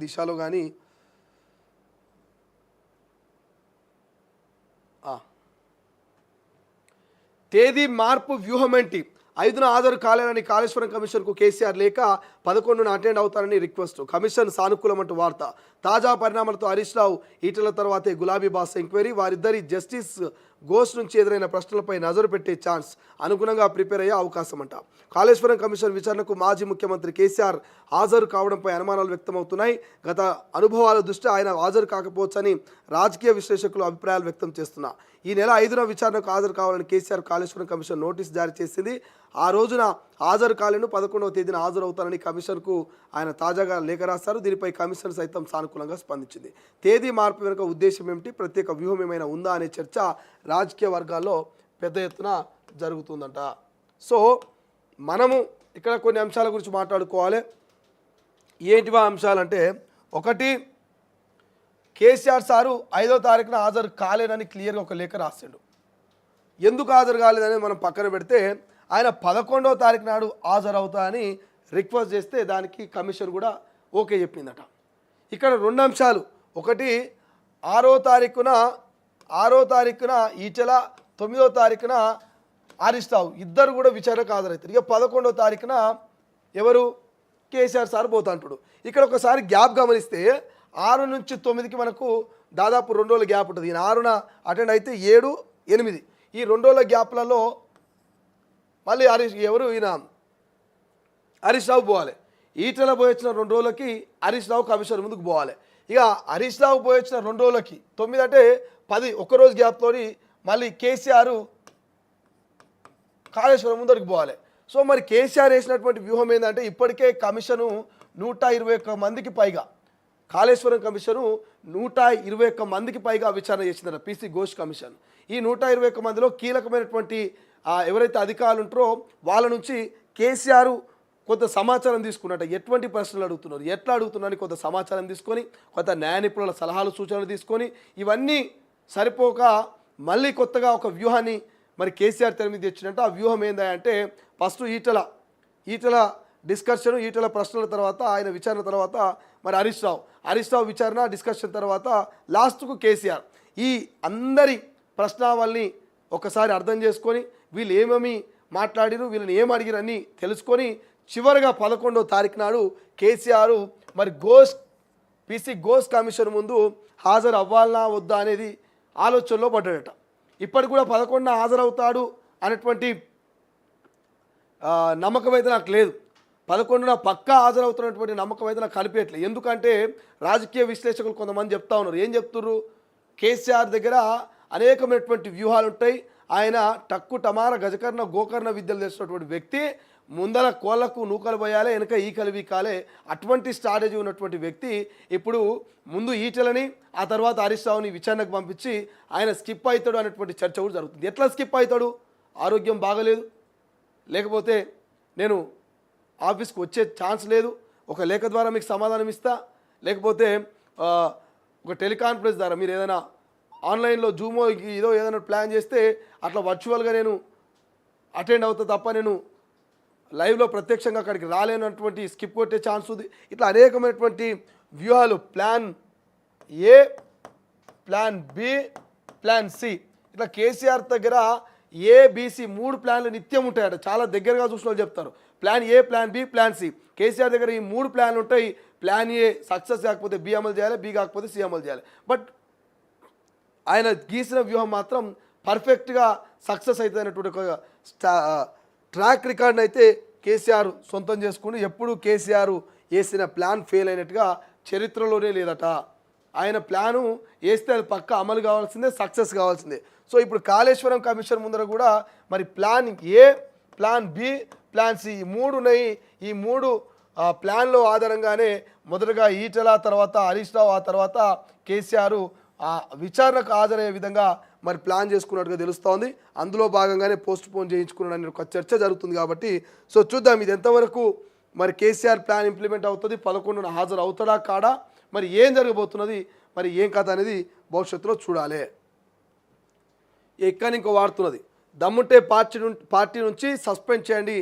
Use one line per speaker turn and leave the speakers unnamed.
దిశలో కానీ తేదీ మార్పు వ్యూహమేంటి 5న హాజరు కాలేనని కాళేశ్వరం కమిషన్కు కేసీఆర్ లేక 11న అటెండ్ అవుతారని రిక్వెస్ట్. కమిషన్ సానుకూలమంటూ వార్త. తాజా పరిణామాలతో హరీష్ రావు ఈటల తర్వాతే గులాబీ బాస్ ఎంక్వైరీ. వారిద్దరి జస్టిస్ ఘోష్ నుంచి ఎదురైన ప్రశ్నలపై నజరు పెట్టే ఛాన్స్ అనుగుణంగా ప్రిపేర్ అయ్యే అవకాశమంట. కాళేశ్వరం కమిషన్ విచారణకు మాజీ ముఖ్యమంత్రి కేసీఆర్ హాజరు కావడంపై అనుమానాలు వ్యక్తమవుతున్నాయి. గత అనుభవాల దృష్ట్యా ఆయన హాజరు కాకపోవచ్చని రాజకీయ విశ్లేషకులు అభిప్రాయాలు వ్యక్తం చేస్తున్నారు. ఈ నెల 5న విచారణకు హాజరు కావాలని కేసీఆర్ కాళేశ్వరం కమిషన్ నోటీస్ జారీ చేసింది. ఆ రోజున హాజరు కాలేను 11వ తేదీన హాజరవుతానని కమిషన్కు ఆయన తాజాగా లేఖ రాశారు. దీనిపై కమిషన్ సైతం సానుకూలంగా స్పందించింది. తేదీ మార్పు వెనుక ఉద్దేశం ఏమిటి, ప్రత్యేక వ్యూహం ఏమైనా ఉందా అనే చర్చ రాజకీయ వర్గాల్లో పెద్ద ఎత్తున జరుగుతుందంట. సో మనము ఇక్కడ కొన్ని అంశాల గురించి మాట్లాడుకోవాలి. ఏంటివా అంశాలంటే, ఒకటి, కేసీఆర్ సారు 5వ తారీఖున హాజరు కాలేనని క్లియర్గా ఒక లేఖ రాశాడు. ఎందుకు హాజరు కాలేదని మనం పక్కన పెడితే, ఆయన 11వ తారీఖు నాడు హాజరవుతా అని రిక్వెస్ట్ చేస్తే దానికి కమిషన్ కూడా ఓకే చెప్పిందట. ఇక్కడ 2 అంశాలు. ఒకటి, 6వ తారీఖున ఈటెల, 9వ తారీఖున హరీష్ రావు ఇద్దరు కూడా విచారణకు హాజరవుతారు. ఇక 11వ తారీఖున ఎవరు, కేసీఆర్ సార్ పోతా అంటాడు. ఇక్కడ ఒకసారి గ్యాప్ గమనిస్తే 6 నుంచి 9కి మనకు దాదాపు 2 రోజుల గ్యాప్ ఉంటుంది. ఈయన 6న అటెండ్ అయితే 7, 8 ఈ 2 రోజుల గ్యాప్లలో మళ్ళీ ఈయన హరీష్ రావు పోవాలి. ఈటెల పోయొచ్చిన 2 రోజులకి హరీష్ రావు కమిషన్ ముందుకు పోవాలి. ఇక హరీష్ రావు పోయొచ్చిన 2 రోజులకి 9 అంటే 10 ఒక్కరోజు గ్యాప్తో మళ్ళీ కేసీఆర్ కాళేశ్వరం ముందరికి పోవాలి. సో మరి కేసీఆర్ వేసినటువంటి వ్యూహం ఏంటంటే, ఇప్పటికే కమిషను 121 మందికి పైగా, కాళేశ్వరం కమిషను 121 మందికి పైగా విచారణ చేసిందట పీసీ ఘోష్ కమిషన్. ఈ 121 మందిలో కీలకమైనటువంటి ఎవరైతే అధికారులు ఉంటారో వాళ్ళ నుంచి కేసీఆర్ కొంత సమాచారం తీసుకున్నట్ట. ఎటువంటి ప్రశ్నలు అడుగుతున్నారు, ఎట్లా అడుగుతున్నారని కొంత సమాచారం తీసుకొని, కొంత న్యాయ నిపుణుల సలహాలు సూచనలు తీసుకొని, ఇవన్నీ సరిపోక మళ్ళీ కొత్తగా ఒక వ్యూహాన్ని మరి కేసీఆర్ తెర మీద తెచ్చినట్టు. ఆ వ్యూహం ఏందంటే, ఫస్ట్ ఈటల డిస్కషన్, ఈటల ప్రశ్నల తర్వాత, ఆయన విచారణ తర్వాత మరి హరీష్ రావు విచారణ డిస్కషన్ తర్వాత లాస్ట్కు కేసీఆర్. ఈ అందరి ప్రశ్నావళిని ఒకసారి అర్థం చేసుకొని, వీళ్ళు ఏమేమి మాట్లాడిరు, వీళ్ళని ఏం అడిగిరని తెలుసుకొని, చివరిగా 11వ తారీఖు నాడు కేసీఆర్ మరి పీసీ ఘోష్ కమిషన్ ముందు హాజరు అవ్వాలనా వద్దా అనేది ఆలోచనలో పడ్డాడట. ఇప్పటికి కూడా 11న హాజరవుతాడు అనేటువంటి నమ్మకం అయితే నాకు లేదు. 11న పక్కా హాజరవుతున్నటువంటి నమ్మకం అయితే నాకు కలిపేయట్లేదు. ఎందుకంటే రాజకీయ విశ్లేషకులు కొంతమంది చెప్తా ఉన్నారు. ఏం చెప్తున్నారు, కేసీఆర్ దగ్గర అనేకమైనటువంటి వ్యూహాలు ఉంటాయి. ఆయన టక్కు టమార గజకర్ణ గోకర్ణ విద్యలు తెచ్చినటువంటి వ్యక్తి. ముందర కోళ్లకు నూకలు పోయాలి, వెనక ఈకలు వీకాలే, అటువంటి స్ట్రాటజీ ఉన్నటువంటి వ్యక్తి ఇప్పుడు ముందు ఈటలని, ఆ తర్వాత హరీష్ రావుని విచారణకు పంపించి ఆయన స్కిప్ అవుతాడు అనేటువంటి చర్చ కూడా జరుగుతుంది. ఎట్లా స్కిప్ అవుతాడు, ఆరోగ్యం బాగలేదు, లేకపోతే నేను ఆఫీస్కి వచ్చే ఛాన్స్ లేదు, ఒక లేఖ ద్వారా మీకు సమాధానం ఇస్తా, లేకపోతే ఒక టెలికాన్ఫరెన్స్ ద్వారా మీరు ఏదైనా ఆన్లైన్లో జూమో ఏదో ఏదైనా ప్లాన్ చేస్తే అట్లా వర్చువల్గా నేను అటెండ్ అవుతా తప్ప నేను లైవ్లో ప్రత్యక్షంగా అక్కడికి రాలేనటువంటి స్కిప్ కొట్టే ఛాన్స్ ఉంది. ఇట్లా అనేకమైనటువంటి వ్యూహాలు, plan A, plan B, plan C, ఇట్లా కేసీఆర్ దగ్గర ఏబిసి 3 ప్లాన్లు నిత్యం ఉంటాయట. చాలా దగ్గరగా చూసిన వాళ్ళు చెప్తారు. Plan A, plan B, plan C. KCR దగ్గర ఈ 3 ప్లాన్లు ఉంటాయి. ప్లాన్ ఏ సక్సెస్ కాకపోతే బి అమలు చేయాలి, బి కాకపోతే సి అమలు చేయాలి. బట్ ఆయన గీసిన వ్యూహం మాత్రం పర్ఫెక్ట్గా సక్సెస్ అవుతుందనేటువంటి ఒక ట్రాక్ రికార్డ్ని అయితే కేసీఆర్ సొంతం చేసుకుని, ఎప్పుడు కేసీఆర్ వేసిన ప్లాన్ ఫెయిల్ అయినట్టుగా చరిత్రలోనే లేదట. ఆయన ప్లాను వేస్తే అది పక్క అమలు కావాల్సిందే, సక్సెస్ కావాల్సిందే. సో ఇప్పుడు కాళేశ్వరం కమిషన్ ముందర కూడా మరి plan A, plan B, plan C ఈ 3 ఉన్నాయి. ఈ 3 ప్లాన్లో ఆధారంగానే మొదటగా ఈటల, తర్వాత హరీష్ రావు, ఆ తర్వాత కేసీఆర్ విచారణకు హాజరయ్యే విధంగా మరి ప్లాన్ చేసుకున్నట్టుగా తెలుస్తోంది. అందులో భాగంగానే పోస్ట్ పోన్ చేయించుకున్నాడని ఒక చర్చ జరుగుతుంది. కాబట్టి సో చూద్దాం ఇది ఎంతవరకు మరి కేసీఆర్ ప్లాన్ ఇంప్లిమెంట్ అవుతుంది, 11న హాజరు అవుతాడా కాడా, మరి ఏం జరగబోతున్నది, మరి ఏం కథ అనేది భవిష్యత్తులో చూడాలి. ఇక్కడ ఇంకో వాడుతున్నది, దమ్ముంటే పార్టీ నుంచి సస్పెండ్ చేయండి,